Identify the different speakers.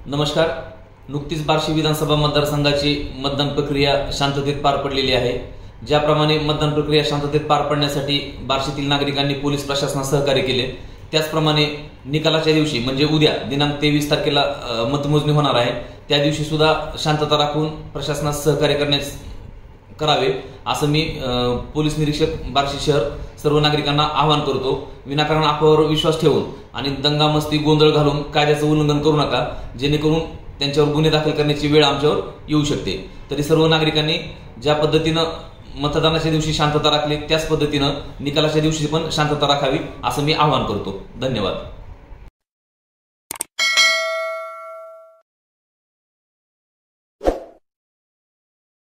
Speaker 1: नमस्कार। नुकतीच बार्शी विधानसभा मतदारसंघाची मतदान प्रक्रिया शांततेत पार पडलेली आहे। ज्याप्रमाणे मतदान प्रक्रिया शांततेत पार पडण्यासाठी बार्शीतील नागरिकांनी पोलीस प्रशासनास सहकार्य केले, त्याचप्रमाणे निकालाच्या दिवशी म्हणजे उद्या दिनांक 23 तारखेला मतमोजणी होणार आहे, त्या दिवशी सुद्धा शांतता राखून प्रशासनास सहकार्य करावे असं मी पोलीस निरीक्षक बार्शी शहर सर्व नागरिकांना आवाहन करतो। विनाकारण अफवावर विश्वास ठेवून आणि दंगामस्ती गोंधळ घालून कायद्याचं उल्लंघन करू नका, जेणेकरून त्यांच्यावर गुन्हे दाखल करण्याची वेळ आमच्यावर येऊ शकते। तरी सर्व नागरिकांनी ज्या पद्धतीनं मतदानाच्या दिवशी शांतता राखली, त्याच पद्धतीनं निकालाच्या दिवशी पण शांतता राखावी असं मी आवाहन करतो। धन्यवाद।